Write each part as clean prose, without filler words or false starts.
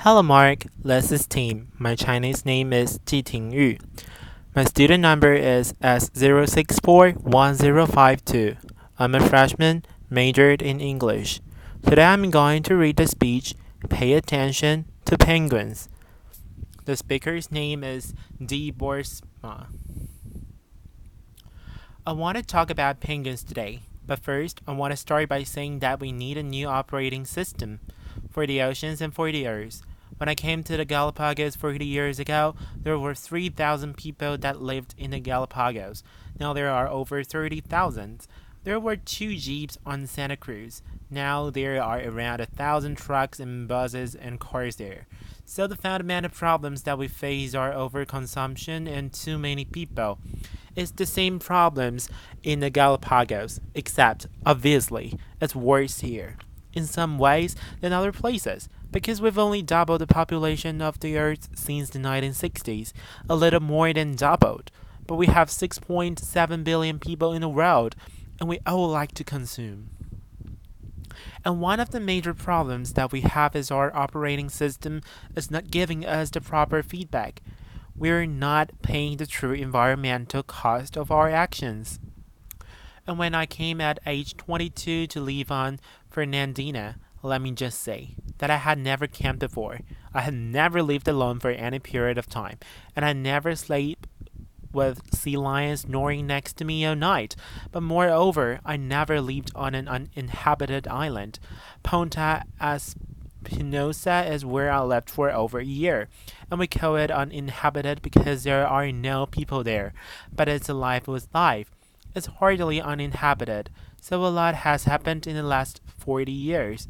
Hello Mark, this is Tim. My Chinese name is Ji Tingyu. My student number is S0641052. I'm a freshman, majored in English. Today I'm going to read the speech, Pay Attention to Penguins. The speaker's name is Boersma. I want to talk about penguins today, but first I want to start by saying that we need a new operating system for the oceans and for the earth. When I came to the Galapagos 40 years ago, there were 3,000 people that lived in the Galapagos. Now there are over 30,000. There were 2 jeeps on Santa Cruz. Now there are around 1,000 trucks and buses and cars there. So the fundamental problems that we face are overconsumption and too many people. It's the same problems in the Galapagos, except, obviously, it's worse here, in some ways, than other places, because we've only doubled the population of the Earth since the 1960s, a little more than doubled. But we have 6.7 billion people in the world, and we all like to consume. And one of the major problems that we have is our operating system is not giving us the proper feedback. We're not paying the true environmental cost of our actions. And when I came at age 22 to live on Fernandina, let me just say that I had never camped before. I had never lived alone for any period of time, and I never slept with sea lions snoring next to me all night. But moreover, I never lived on an uninhabited island. Ponta Espinosa is where I lived for over a year, and we call it uninhabited because there are no people there, but it's alive with life. It's hardly uninhabited, so a lot has happened in the last 40 years.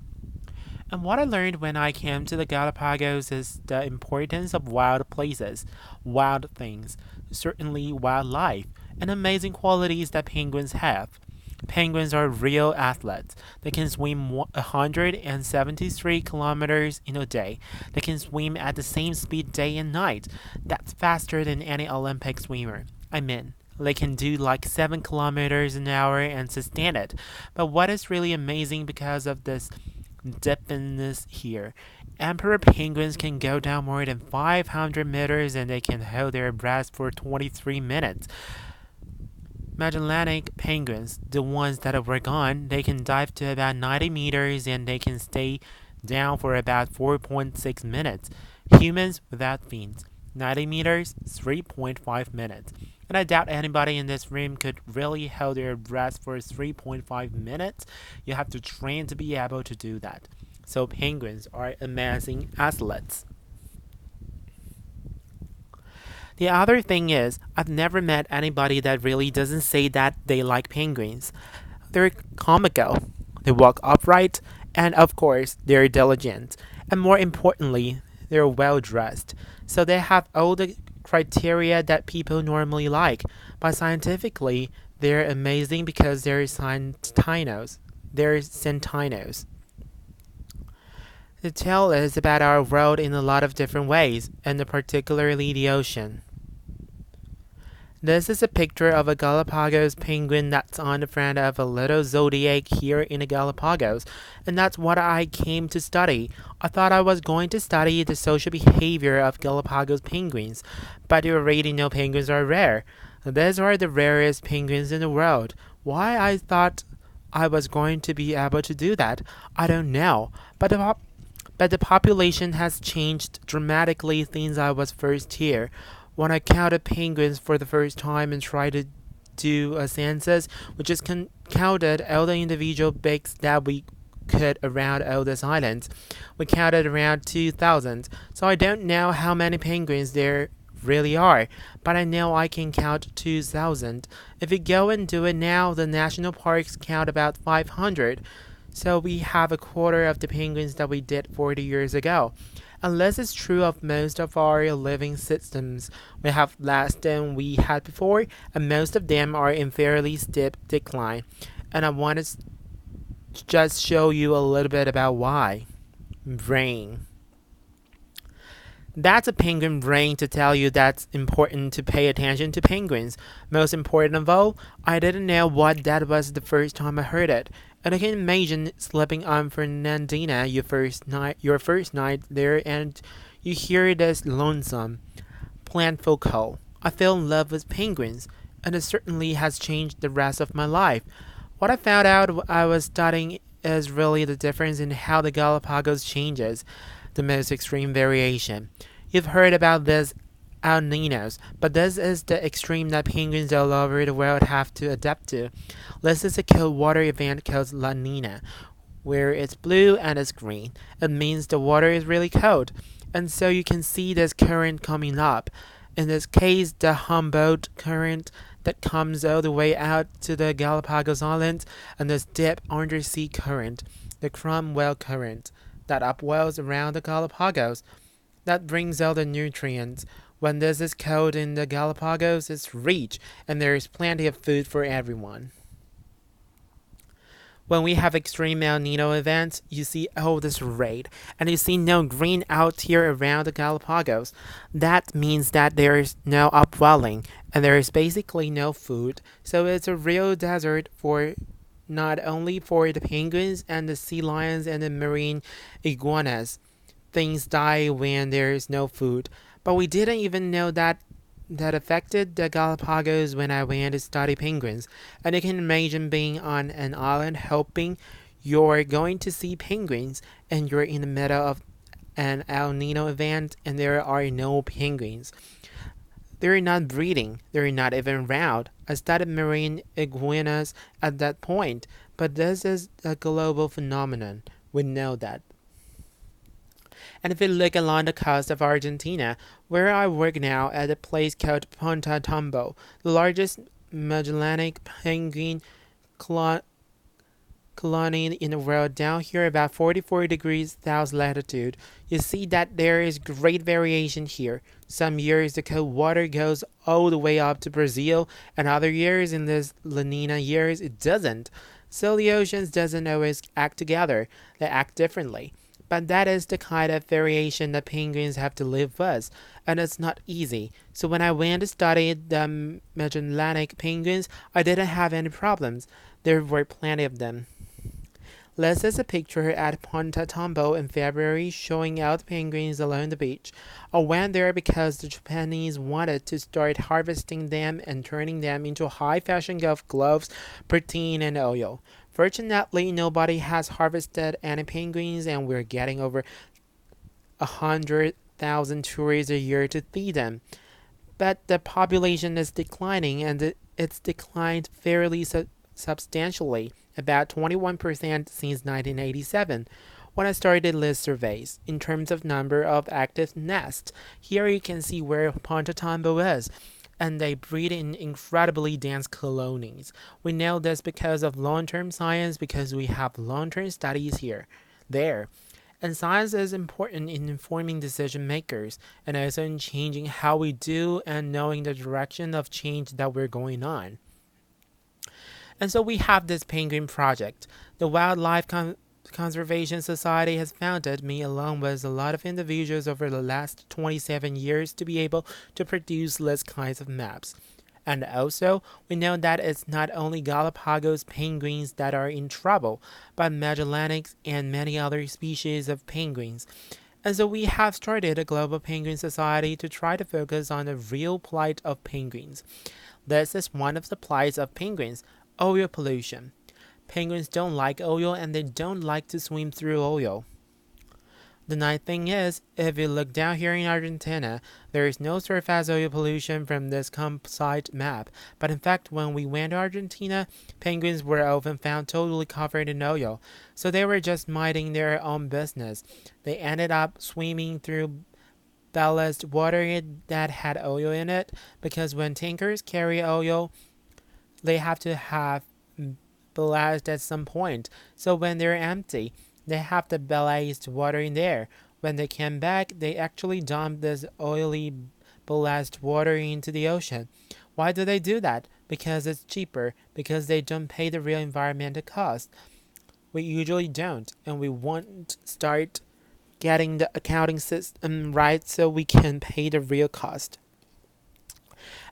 And what I learned when I came to the Galapagos is the importance of wild places, wild things, certainly wildlife, and amazing qualities that penguins have. Penguins are real athletes. They can swim 173 kilometers in a day. They can swim at the same speed day and night. That's faster than any Olympic swimmer. I mean, they can do like 7 kilometers an hour and sustain it. But what is really amazing because of this depthness here, emperor penguins can go down more than 500 meters and they can hold their breath for 23 minutes. Magellanic penguins, the ones that were gone, they can dive to about 90 meters and they can stay down for about 4.6 minutes. Humans without fins, 90 meters, 3.5 minutes. And I doubt anybody in this room could really hold their breath for 3.5 minutes. You have to train to be able to do that. So penguins are amazing athletes. The other thing is, I've never met anybody that really doesn't say that they like penguins. They're comical, they walk upright, and of course, they're diligent. And more importantly, they're well dressed. So they have all the criteria that people normally like. But scientifically, they're amazing because they're centinos. They're centinos. The tale is about our world in a lot of different ways, and particularly the ocean. This is a picture of a Galapagos penguin that's on the front of a little zodiac here in the Galapagos, and that's what I came to study. I thought I was going to study the social behavior of Galapagos penguins, but you already know penguins are rare. These are the rarest penguins in the world. Why I thought I was going to be able to do that, I don't know, but the population has changed dramatically since I was first here. When I counted penguins for the first time and tried to do a census, we just counted all the individual bigs that we could around all these islands. We counted around 2,000, so I don't know how many penguins there really are, but I know I can count 2,000. If you go and do it now, the national parks count about 500. So we have a quarter of the penguins that we did 40 years ago. Unless it's true of most of our living systems, we have less than we had before, and most of them are in fairly steep decline. And I want to just show you a little bit about why. Brain. That's a penguin brain to tell you that's important to pay attention to penguins. Most important of all, I didn't know what that was the first time I heard it. And I can imagine slipping on Fernandina your first night there, and you hear this lonesome, plantful call. I fell in love with penguins, and it certainly has changed the rest of my life. What I found out I was studying is really the difference in how the Galapagos changes, the most extreme variation. You've heard about this El Ninos, but this is the extreme that penguins all over the world have to adapt to. This is a cold water event called La Nina, where it's blue and it's green. It means the water is really cold, and so you can see this current coming up. In this case, the Humboldt current that comes all the way out to the Galapagos Islands, and this deep undersea current, the Cromwell current, that upwells around the Galapagos, that brings all the nutrients. When this is cold in the Galapagos, it's rich, and there is plenty of food for everyone. When we have extreme El Nino events, you see all this red, and you see no green out here around the Galapagos. That means that there is no upwelling, and there is basically no food. So it's a real desert for not only for the penguins and the sea lions and the marine iguanas. Things die when there is no food. But we didn't even know that affected the Galapagos when I went to study penguins. And you can imagine being on an island hoping you're going to see penguins and you're in the middle of an El Nino event and there are no penguins. They're not breeding, they're not even around. I studied marine iguanas at that point, but this is a global phenomenon. We know that. And if you look along the coast of Argentina, where I work now at a place called Punta Tombo, the largest Magellanic penguin colony in the world, down here about 44 degrees south latitude, you see that there is great variation here. Some years the cold water goes all the way up to Brazil, and other years in this La Nina years it doesn't. So the oceans doesn't always act together, they act differently. But that is the kind of variation that penguins have to live with, and it's not easy. So when I went to study the Magellanic penguins, I didn't have any problems. There were plenty of them. This is a picture at Ponta Tombo in February showing out penguins along the beach. I went there because the Japanese wanted to start harvesting them and turning them into high fashion golf gloves, protein, and oil. Fortunately, nobody has harvested any penguins, and we're getting over 100,000 tourists a year to feed them. But the population is declining, and it's declined fairly substantially, about 21% since 1987, when I started list surveys. In terms of number of active nests, here you can see where Ponta Tombo is, and they breed in incredibly dense colonies. We know this because of long-term science, because we have long-term studies there. And science is important in informing decision makers and also in changing how we do and knowing the direction of change that we're going on. And so we have this penguin project. The Wildlife Conservation Society has founded me along with a lot of individuals over the last 27 years to be able to produce these kinds of maps. And also, we know that it's not only Galapagos penguins that are in trouble, but Magellanics and many other species of penguins. And so we have started a Global Penguin Society to try to focus on the real plight of penguins. This is one of the plights of penguins, oil pollution. Penguins don't like oil and they don't like to swim through oil. The nice thing is, if you look down here in Argentina, there is no surface oil pollution from this composite map. But in fact, when we went to Argentina, penguins were often found totally covered in oil. So they were just minding their own business. They ended up swimming through ballast water that had oil in it, because when tankers carry oil, they have to have ballast at some point. So when they're empty, they have the ballast water in there. When they came back, they actually dump this oily ballast water into the ocean. Why do they do that? Because it's cheaper, because they don't pay the real environmental cost. We usually don't, and we won't start getting the accounting system right so we can pay the real cost.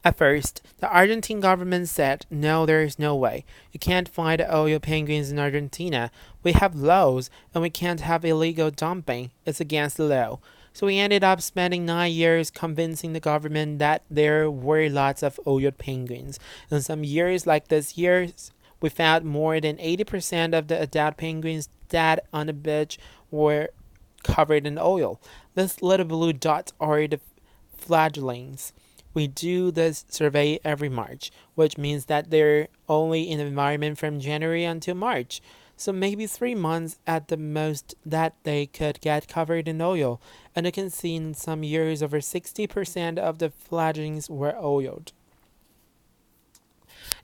At first, the Argentine government said, no, there is no way. You can't find oil penguins in Argentina. We have laws, and we can't have illegal dumping. It's against the law. So we ended up spending 9 years convincing the government that there were lots of oil penguins. And some years, like this year, we found more than 80% of the adult penguins dead on the beach were covered in oil. These little blue dots are the fledglings. We do this survey every March, which means that they're only in the environment from January until March. So maybe 3 months at the most that they could get covered in oil. And you can see in some years over 60% of the fledglings were oiled.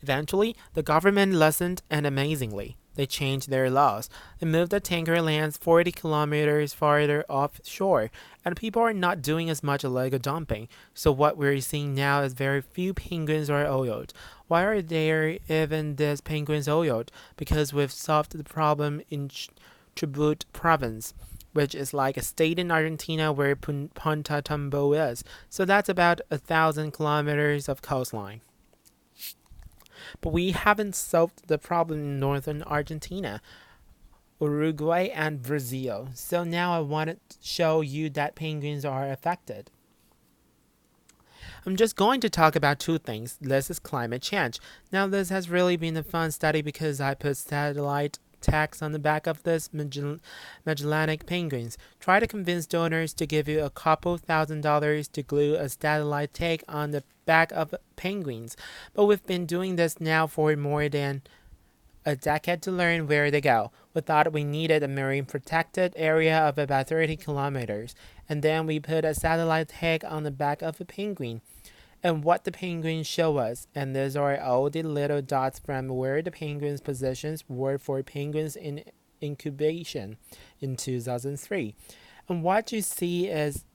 Eventually, the government listened, and amazingly, they changed their laws. They moved the tanker lands 40 kilometers farther offshore, and people are not doing as much illegal dumping. So what we're seeing now is very few penguins are oiled. Why are there even these penguins oiled? Because we've solved the problem in Chubut province, which is like a state in Argentina where Punta Tumbo is. So that's about 1,000 kilometers of coastline. But we haven't solved the problem in northern Argentina, Uruguay, and Brazil. So now I want to show you that penguins are affected. I'm just going to talk about two things. This is climate change. Now, this has really been a fun study because I put satellite tags on the back of this Magellanic penguins. Try to convince donors to give you a couple $1,000s to glue a satellite tag on the back of penguins. But we've been doing this now for more than a decade to learn where they go. We thought we needed a marine protected area of about 30 kilometers, and then we put a satellite tag on the back of a penguin. And what the penguins show us, and these are all the little dots from where the penguins' positions were for penguins in incubation in 2003. And what you see is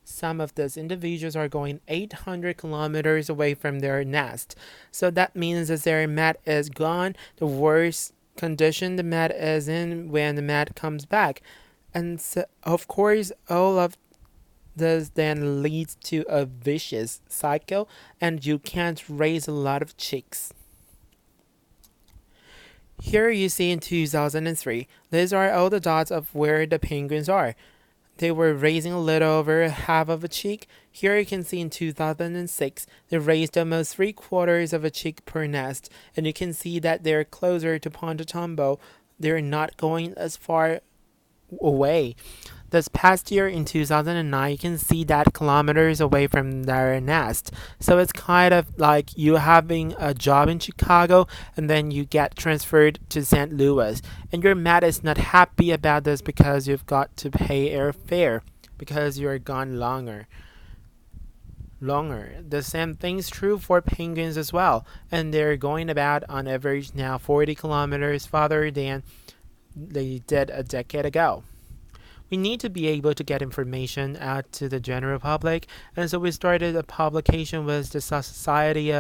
some of these individuals are going 800 kilometers away from their nest. So that means that their mat is gone, the worst condition the mat is in when the mat comes back. And so, of course, all of this then leads to a vicious cycle, and you can't raise a lot of chicks. Here you see in 2003, these are all the dots of where the penguins are. They were raising a little over half of a chick. Here you can see in 2006, they raised almost 3/4 of a chick per nest, and you can see that they're closer to Pontotombo. They're not going as far away. This past year in 2009, you can see that kilometers away from their nest. So it's kind of like you having a job in Chicago and then you get transferred to St. Louis. And your mat is not happy about this because you've got to pay airfare because you're gone longer. The same thing's true for penguins as well. And they're going about on average now 40 kilometers farther than they did a decade ago. We need to be able to get information out to the general public, and so we started a publication with the Society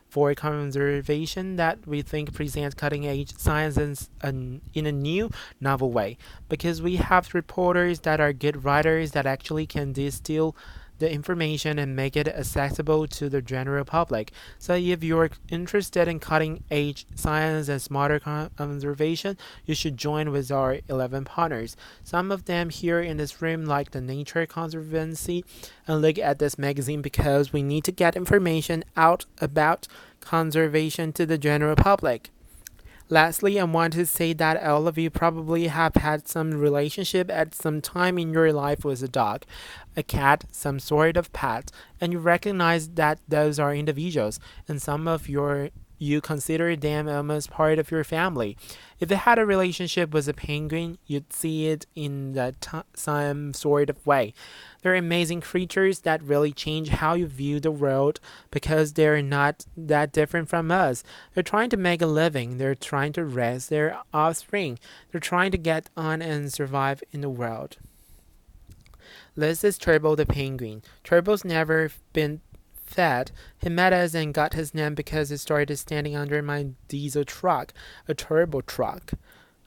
for Conservation that we think presents cutting-edge science in a new, novel way, because we have reporters that are good writers that actually can distill the information and make it accessible to the general public. So if you're interested in cutting edge science and smarter conservation, you should join with our 11 partners. Some of them here in this room like the Nature Conservancy, and look at this magazine because we need to get information out about conservation to the general public. Lastly, I want to say that all of you probably have had some relationship at some time in your life with a dog, a cat, some sort of pet, and you recognize that those are individuals, and some of you consider them almost part of your family. If you had a relationship with a penguin, you'd see it in that same sort of way. They're amazing creatures that really change how you view the world because they're not that different from us. They're trying to make a living. They're trying to raise their offspring. They're trying to get on and survive in the world. This is Turbo the penguin. Turbo's never been fed. He met us and got his name because he started standing under my diesel truck, a turbo truck.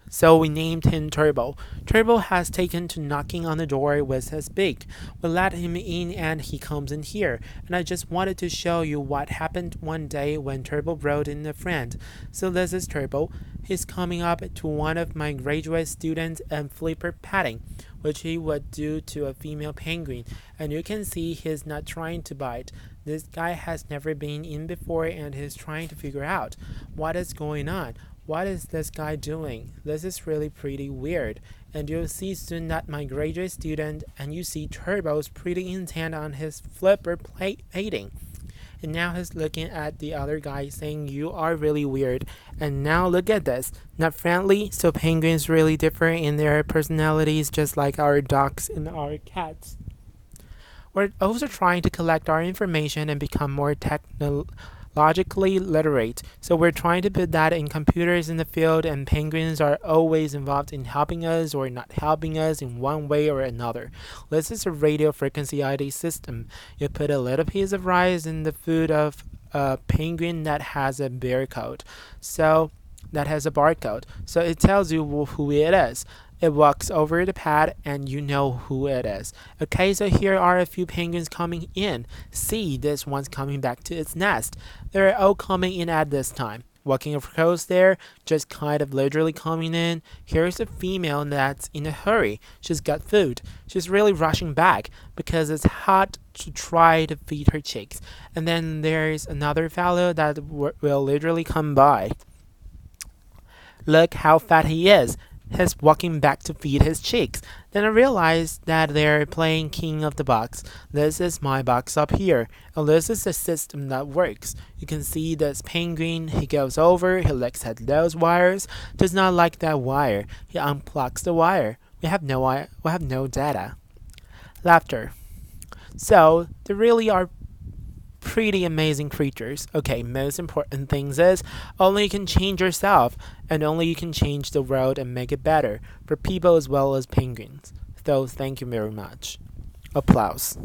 So we named him Turbo. Turbo has taken to knocking on the door with his beak. We let him in and he comes in here. And I just wanted to show you what happened one day when Turbo brought in a friend. So this is Turbo. He's coming up to one of my graduate students and flipper patting, which he would do to a female penguin. And you can see he's not trying to bite. This guy has never been in before and he's trying to figure out what is going on. What is this guy doing? This is really pretty weird. And you'll see soon that my graduate student and you see Turbo's pretty intent on his flipper plating. And now he's looking at the other guy saying you are really weird. And now look at this. Not friendly, so penguins really differ in their personalities just like our dogs and our cats. We're also trying to collect our information and become more technologically literate. So we're trying to put that in computers in the field, and penguins are always involved in helping us or not helping us in one way or another. This is a radio frequency ID system. You put a little piece of rice in the food of a penguin that has a barcode. So that has a barcode. So it tells you who it is. It walks over the pad and you know who it is. Okay, so here are a few penguins coming in. See, this one's coming back to its nest. They're all coming in at this time. Walking across there, just kind of literally coming in. Here's a female that's in a hurry. She's got food. She's really rushing back because it's hot to try to feed her chicks. And then there's another fellow that will literally come by. Look how fat he is. He's walking back to feed his chicks. Then I realized that they're playing King of the Box. This is my box up here, and this is the system that works. You can see this penguin. He goes over, he looks at those wires, does not like that wire. He unplugs the wire. We have no data. Laughter. So they really are pretty amazing creatures. Okay, most important things is only you can change yourself and only you can change the world and make it better for people as well as penguins. So thank you very much. Applause.